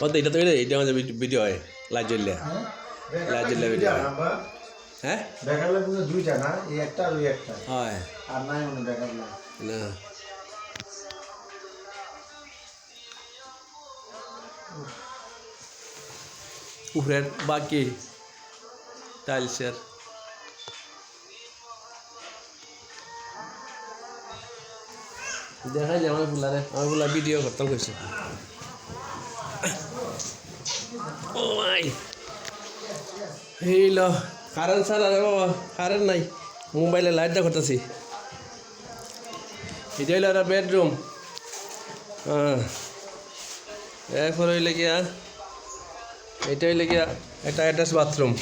কত এটা তো এটা আমাদের ভিডিও হয় লাইট জ্বললে ভিডিও হয় হ্যাঁ বেকার লাইট দুইটা না এই একটা আর ওই একটা হয় আর নাই মানে বেকার লাইট না উপরের বাকি টাইলসের দেখাই যে আমার ফুলা ভিডিও করতাম কইছে ও ভাই হইল কারেন্ট স্যার আরে বাবা কারেন্ট নাই মোবাইলে লাইট দা করতেছি এটা হইল একটা বেডরুম হ্যাঁ এরপর হইলে গিয়া এটা হইলে গিয়া একটা অ্যাটাচ বাথরুম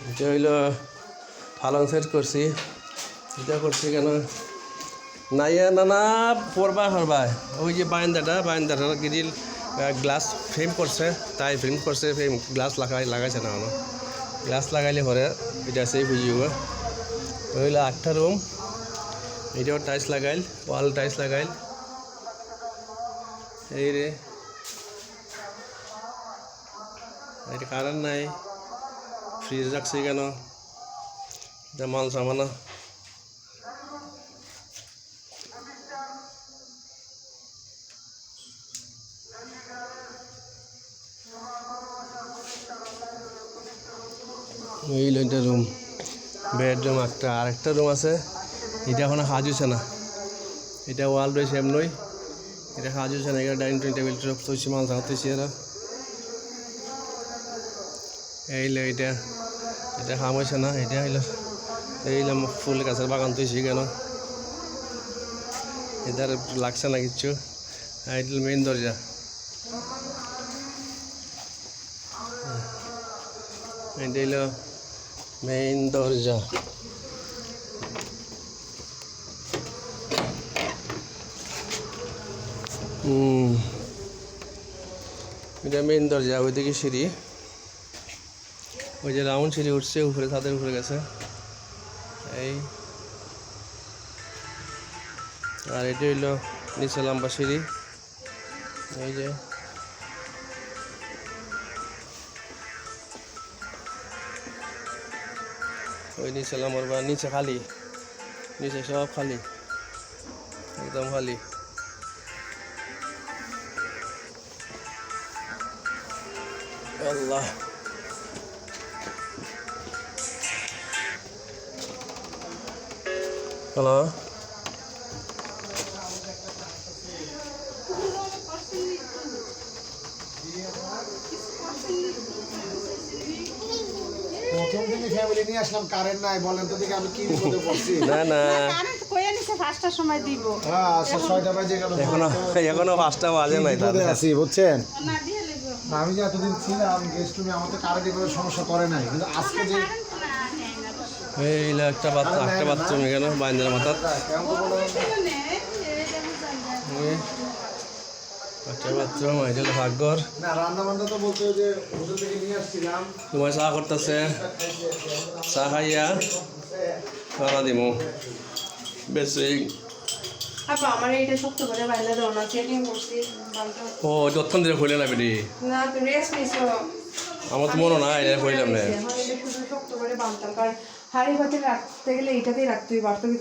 এটা হইল পালং সেট করছি এটা করছি কেন নাইয়া নানা পড়বা ওই যে বারান্দাটা গ্রিল গ্লাস ফ্রেম করছে তাই ফ্রেম করছে ফ্রেম গ্লাস লাগাইছে না গ্লাস লাগাইলে পরে এটা সেই বুঝিব হইল 8টা রুম এটাও টাইলস লাগাইল ওয়াল টাইলস লাগাইল এই রে এটা কারেন্ট নাই ফ্রিজ রাখছি কেন এটা মাল সামানা এই একটা রুম বেডরুম একটা আরেকটা রুম আছে এটা এখনো কাজ হচ্ছে না এটা ওয়াল রয়েছে এমনই এটা কাজ হচ্ছে না এটা ডাইনিং টেবিল টপ তৈছি মাল সাজাতেছি এরা এইলো এটা কাম হয়েছে না এটা হইলো এইলাম ফুল গাছের বাগান তৈছি কেন এটার লাগছে না কিচ্ছু এটা মেইন দরজা এটা হইলো মেইন দরজা এটা মেইন দরজা ওইদিকে সিঁড়ি ওই যে রাউন্ড সিঁড়ি উঠছে উপরে ছাদের উপরে গেছে এই আর এটা হইলো নিচে লম্বা সিঁড়ি এই যে ওই নিচে লম্বা নিচে খালি নিচে সব খালি একদম খালি আল্লাহ হ্যালো প্রথম দিনই ফ্যামিলি নিয়ে আসলাম কারেন্ট নাই বলেন তো দেখি আমি কি বিপদে পড়ছি না কারেন্ট কইয়া নিছে 5টার সময় দিব হ্যাঁ আচ্ছা 6টা বাজে গেল এখনো 5টা বাজে নাই বিপদে আছি বুঝছেন না দিয়ে লাগবে আমি যে এতদিন ছিলাম গেস্ট রুমে আমার তো কারেন্টের কোনো সমস্যা করে নাই কিন্তু আজকে যে এইলা একটা বাথরুম এখানে বাইন্দার মাথার একটা বাথরুম এটা হলো ভাগ্যর না রান্না বান্না তো বলতে যে হোটেল থেকে নিয়ে আসছিলাম তোমার চা করতেছে চা খাইয়া খাওয়া দিব বেশি আপা আমার এইটা শক্ত করে বাইলে দাও না চেকিং করছি বালটা ও যতক্ষণ ধরে খুলে না বেটি না তুমি রেস্ট নিছো আমার তো মনে নাই এটা খুললাম না শুধু শক্ত করে বানতাম কারণ হাড়ি ভাতে রাখতে গেলে এইটাতেই রাখতে হবে